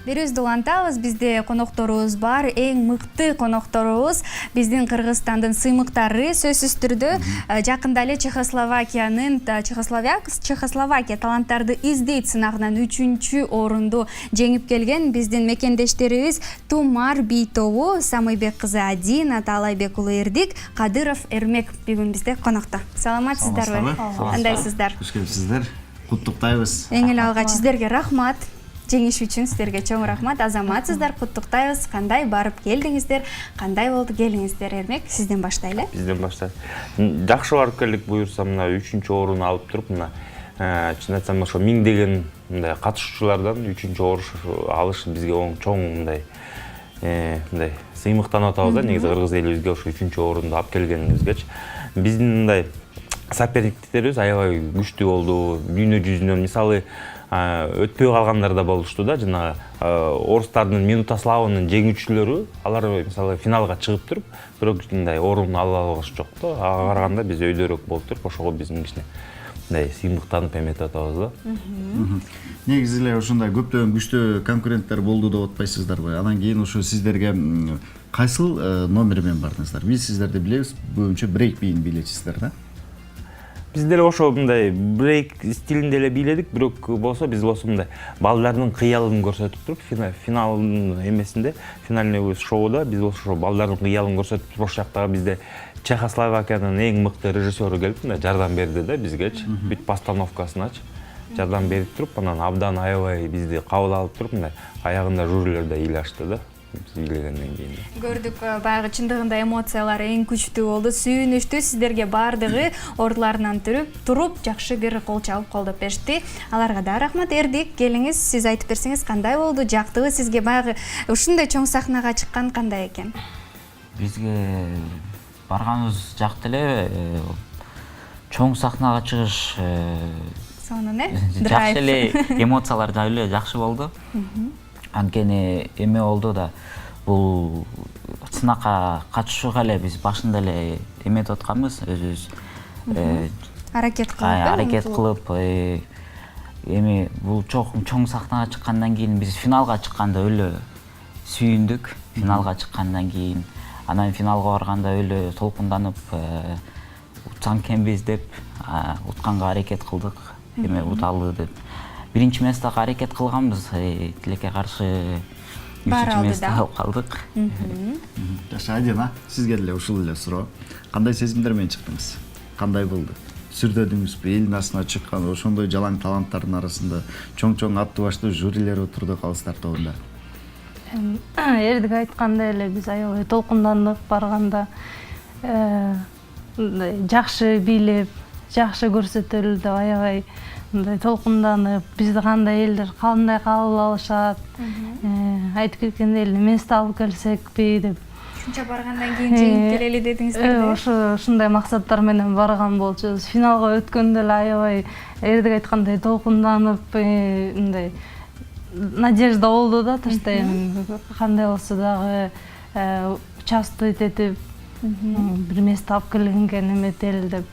Берүүбүздү улантабыз. Бизде конокторубуз бар. Эң мыкты конокторубуз биздин Кыргызстандын сыймыктары сөзсүз түрдө жакында эле Чехословакия таланттарды издейт сынагынан 3-орунду жеңип келген биздин мекендештерибиз Тумар би тобу Самыйбек кызы Адина, Таалайбек уулу Эрдик, Кадыров Эрмек бүгүн бизде конокто. Саламатсыздарбы? Кандайсыздар? Хош келипсиздер. Куттуктайбыз. Эң эле алгач сиздерге рахмат. Жеңиш үчүн сиздерге чоң рахмат. Азаматсыздар, куттуктайбыз. Кандай барып келдиңиздер? Кандай болду келиңиздер? Эрмек, сизден баштайлы. Бизден баштайлы. Жакшы барып келдик, буюрса мына 3-орун алып туруп, мына чын айтсам ошо миңдеген мындай катышуучулардан 3-орун алыш бизге чоң мындай сыймыктанып атабыз да, негизи кыргыз элибизге ошо 3-орунду алып келгениңизгечи. Биздин мындай соперниктерибиз аябай күчтүү болду. Дүйнө жүзүнөн мисалы өтпөй калгандар да болушту да, жана орустардын Минутославынын жеңүүчүлөрү, алар мисалы финалга чыгып туруп, бирок мындай орун ала алган жок да. Ага караганда биз өйдөрөөк болуп туруп, ошого биздин кичине мындай сыймыктанып эметип атабыз да. Негизи эле ушундай көптөгөн күчтүү конкуренттер болду деп атпайсыздарбы? Анан кийин ошо сиздерге кайсыл номер менен бардыңыздар? Биз сиздерди билебиз, көбүнчө брейк бийин бийлечисиздер да. Биз деле ошо мындай брейк стилинде эле бийледик, бирок болсо биз болсо мындай балдардын кыялын көрсөтүп туруп, финалдын эмесинде, финальный шоуда биз болсо ошо балдардын кыялын көрсөтүп туруп, ошол жактагы бизде Чехословакиянын эң мыкты режиссеру келип, мындай жардам берди да бизгечи, бүт постановкасыначы жардам берип туруп, анан абдан аябай бизди кабыл алып туруп, мындай аягында жюрилер да ыйлашты да. Бийлегенден кийин көрдүк, баягы чындыгында эмоциялар эң күчтүү болду, сүйүнүштүү. Сиздерге бардыгы ордуларынан туруп жакшы бир кол чабып колдоп беришти. Аларга да рахмат. Эрдик, келиңиз, сиз айтып берсеңиз кандай болду? Жактыбы сизге баягы ушундай чоң сахнага чыккан кандай экен? Бизге барганыбыз жакты эле, чоң сахнага чыгыш сонун жакшы эле, эмоциялар да эле жакшы болду. Анткени эме болду да, бул сынакка катышууга эле биз башында эле эметип атканбыз, өзүбүз аракет кылып, эми бул чоң сахнага чыккандан кийин биз финалга чыкканда өлө сүйүндүк. Финалга чыккандан кийин, анан финалга барганда өлө толкунданып, утсаң экенбиз деп, утканга аракет кылдык, эме уталы деп. Биринчи местага аракет кылганбыз, тилекке каршы 3-чү местте алып калдык. Жакшы, Адина, сизге деле ушул эле суроо. Кандай сезимдер менен чыктыңыз? Кандай болду? Сүрдөдүңүзбү? Элдин арасына чыккан ошондой жалаң таланттардын арасында чоң аттуу баштуу жюрилер отурду калыстар тобунда. Эрдик айткандай эле биз аябай толкундандык барганда. Жакшы бийлеп, жакшы көрсөтөлү деп аябай мындай толкунданып, бизди кандай элдер кандай кабыл алышат, айтып кеткендей эле место алып келсекпи деп. Ушунча баргандан кийин жеңип келели дедиңиздер да? Ушундай максаттар менен барган болчубуз. Финалга өткөндө эле аябай Эрдик айткандай толкунданып, мындай надежда болду да, таштайм. Кандай болсо дагы участвовать этип, бир место алып келгенге эметели деп.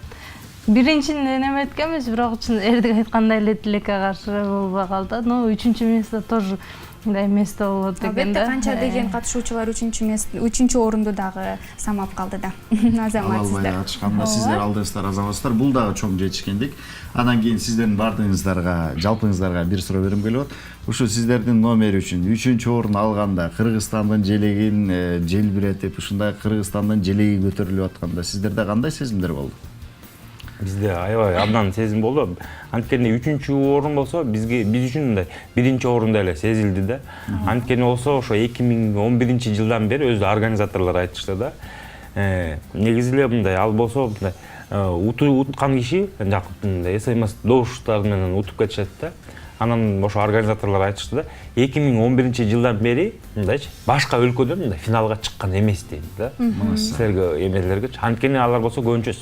Биринчиден эметкенбиз, бирок Эрдик айткандай эле тилекке каршы болбой калды. Но 3-чү место тоже мындай место болот экен да. Албетте канча деген катышуучулар 3-орунду дагы самап калды да. Азаматсыздар. Албай катышканда сиздер алдыңыздар, азаматсыздар. Бул дагы чоң жетишкендик. Анан кийин сиздердин бардыгыңыздарга, жалпыңыздарга бир суроо берем келип атат. Ушу сиздердин номер үчүн 3-орун алганда Кыргызстандын желегин желбиретип, ушундай Кыргызстандын желеги көтөрүлүп атканда сиздерде кандай сезимдер болду? Бизде аябай абдан сезим болду. Анткени 3-орун болсо биз үчүн мындай 1-орунда эле сезилди да. Анткени болсо ошо 2011-жылдан бери өзү организаторлор айтышты да. Негизи эле мындай ал болсо мындай уткан киши мындай эс эмес добуштар менен утуп кетишет да. Анан ошо организаторлор айтышты да, 2011-жылдан бери мындайчы башка өлкөдөн мындай финалга чыккан эмес дейт да. Силерге эмелерге. Анткени алар болсо көбүнчө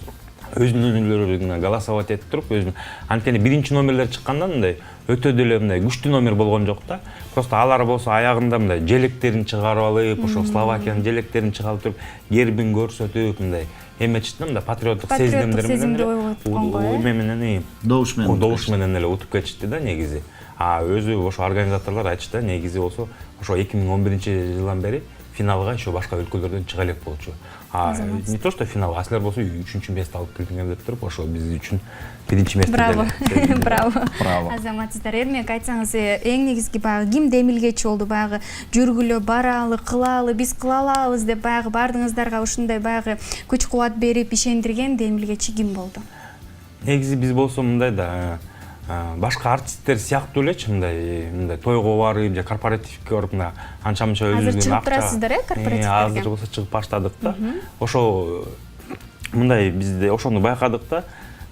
өзүнүн өнүгүүлөрүнө голосовать этип туруп, өзүнүн анткени 1-номерлер чыкканда мындай өтө деле мындай күчтүү номер болгон жок да. Просто алар болсо аягында мындай желектерин чыгарып алып, ошо Словакиянын желектерин чыгарып туруп, гербин көрсөтүп, мындай эметчиде мындай патриоттук сезимдер менен эме менен добуш менен эле утуп кетишти да негизи. өзү ошо организаторлор айтышты, негизи болсо ошо 2011-жылдан бери финалга еще башка өлкөлөрдөн чыга элек болчу. Не то что финал, а силер болсо 3-чү месте алып келдиңер деп туруп, ошо биз үчүн 1-чи месте. Браво. Браво. Браво. Азаматсыздар, Эрмек, айтсаңыз, эң негизги баягы ким демилгечи болду? Баягы жүргүлө, баралы, кылалы, биз кыла алабыз деп баягы бардыңыздарга ушундай баягы күч-кубат берип ишендирген демилгечи ким болду? Негизи биз болсо мындай да, башка артисттер сыяктуу элечи, мындай тойго барып же корпоративге барып анча-мынча өзүбүздүн Азыр чыгып турасыздар, корпоративтерге? Азыр болсо чыгып баштадык да. Ошо мындай бизде ошону байкадык да.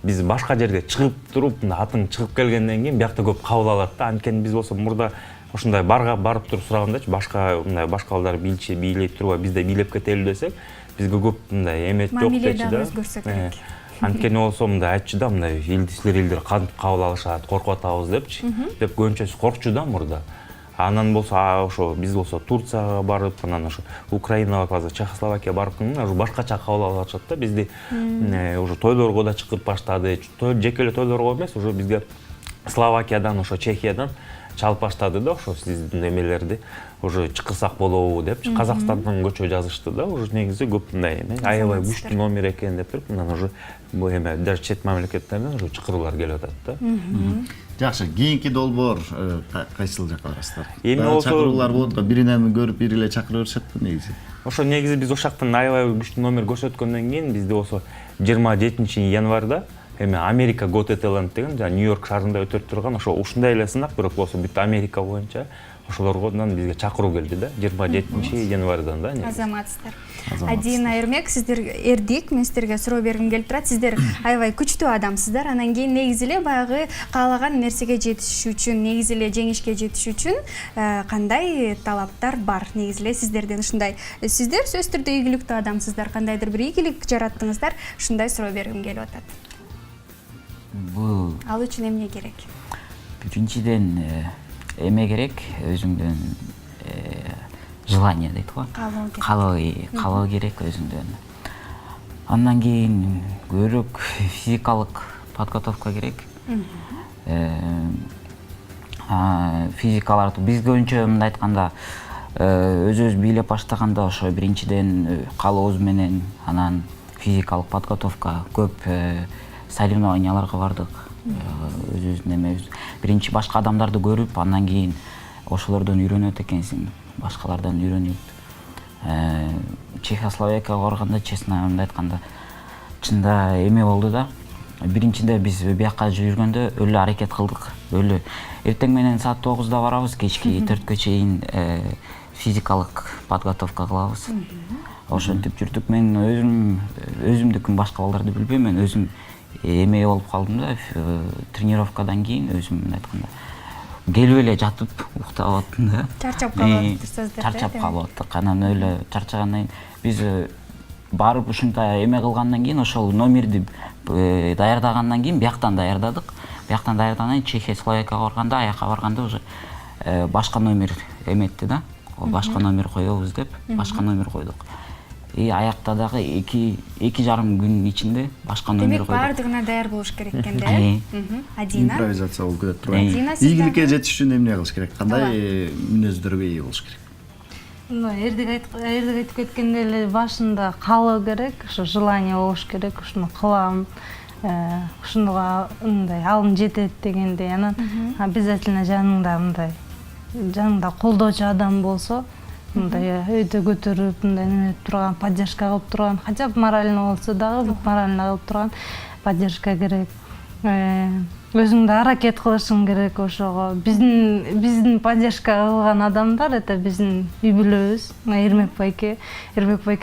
Биз башка жерге чыгып туруп, атын чыгып келгенден кийин биякта көп кабыл алат да. Анткени биз болсо мурда ушундай барып туруп сурагандачы, башка мындай башкалар бийлей турбай бизде бийлеп кетели десек, бизге көп мындай эмет жок дечи да. Мамиле дагы өзгөрсө керек. Анткени болсо мындай айтчу да, мындай силер элдер кантип кабыл алышат, коркуп атабыз депчи. Деп көбүнчөсү коркчу да мурда. Анан болсо ошо биз болсо Турцияга барып, анан ошо Украинага, Чехословакия барып, уже башкача кабыл алышат да. Бизди уже тойлорго да чыгып баштады. Жеке эле тойлорго эмес, уже бизге Словакиядан, ошо Чехиядан чалып баштады да, ошо сиздин эмелерди уже чакырсак болобу депчи. Казакстандан көчө жазышты да, уже негизи көп мындай аябай күчтүү номер экен деп туруп, анан уже бу эме даже чет мамлекеттерден уже чакыруулар келип атат да. Жакшы, кийинки долбоор кайсыл жакка барасыздар? Эми болсо чакыруулар болот го, биринен көрүп бири эле чакыра беришетпи негизи? Ошо негизи биз ошактан аябай күчтүү номер көрсөткөндөн кийин бизде болсо 27-январда эми Америка Got Talent деген Нью-Йорк шаарында өтүп турган ошо ушундай эле сынак, бирок болсо бүт Америка боюнча ошолордон бизге чакыруу келди да, 27-январдан да. Азаматсыздар. Адина, Эрмек, сиздер эрдик, мен сиздерге суроо бергим келип турат. Сиздер аябай күчтүү адамсыздар. Анан кийин негизи эле баягы каалаган нерсеге жетиш үчүн, негизи эле жеңишке жетиш үчүн кандай талаптар бар? Негизи эле сиздерден ушундай. Сиздер сөзсүз түрдө ийгиликтүү адамсыздар. Кандайдыр бир ийгилик жараттыңыздар. Ушундай суроо бергим келип атат. Ал үчүн эмне керек? Биринчиден эме керек, өзүңдөн желание дейт го. Калоо керек өзүңдөн. Андан кийин көбүрөөк физикалык подготовка керек. Физикаларды биз көбүнчө мындай айтканда өзүбүз бийлеп баштаганда ошо биринчиден калообуз менен, анан физикалык подготовка көп соревнованияларга бардык. Өзүбүздүн эмебиз. Биринчи башка адамдарды көрүп, андан кийин ошолордон үйрөнөт экенсиң, башкалардан үйрөнүп. Чехословакияга барганда, честно мындай айтканда, чында эме болду да. Биринчиде биз бияка жүргөндө өлө аракет кылдык. Өлө эртең менен саат 9-да барабыз, кечки 4-кө чейин физикалык подготовка кылабыз. Ошентип жүрдүк. Мен өзүмдүкүн башка балдарды билбейм, мен өзүм эме болуп калдым да, тренировкадан кийин өзүм мындай айтканда келип эле жатып уктап аттым да. Чарчап калып атсыздар. Чарчап калып аттык. Анан өлө чарчагандан кийин биз барып ушундай эме кылгандан кийин, ошол номерди даярдагандан кийин бияктан даярдадык. Бияктан даярдагандан кийин Чехословакияга барганда, аяка барганда уже башка номер эметти да. Башка номер коебуз деп, башка номер койдук. Аякта дагы 2,5 күн ичинде башка номер койдук. Демек баардыгына даяр болуш керек экен да. Адина. Импровизация болуп кетет турбайбы? Адина, Ийгиликке жетиш үчүн эмне кылыш керек? Кандай мүнөздөргө ээ болуш керек? Эрдик айтып кеткендей эле башында каалоо керек, ошо желание болуш керек, ушуну кылам, ушунуга мындай алым жетет дегендей. Анан обязательно жаныңда колдоочу адам болсо, мындай өйдө көтөрүп, мындай неметип турган, поддержка кылып турган, хотя бы морально болсо дагы морально кылып турган поддержка керек. Өзүңдү аракет кылышың керек ошого. Биздин поддержка кылган адамдар это биздин үй бүлөбүз. Эрмек байке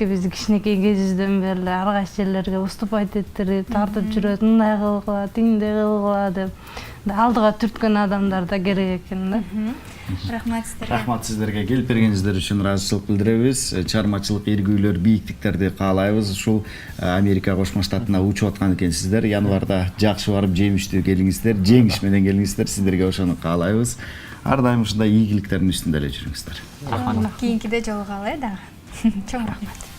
бизди кичинекей кезибизден бери ар кайсы жерлерге выступать эттирип, тартып жүрөт, мындай кылгыла, тиңдей кылгыла деп. Алдыга түрткөн адамдар да керек экен да. Рахмат сиздерге. Рахмат сиздерге, келип бергениңиздер үчүн ыраазычылык билдиребиз. Чыгармачылык ийгиликтер, бийиктиктерди каалайбыз. Ушул Америка Кошмо Штатына учуп аткан экенсиздер. Январда жакшы барып жемиштүү келиңиздер, жеңиш менен келиңиздер. Сиздерге ошону каалайбыз. Ар дайым ушундай ийгиликтердин үстүндө эле жүрүңүздөр. Кийинкиде жолугалы дагы. Чоң рахмат.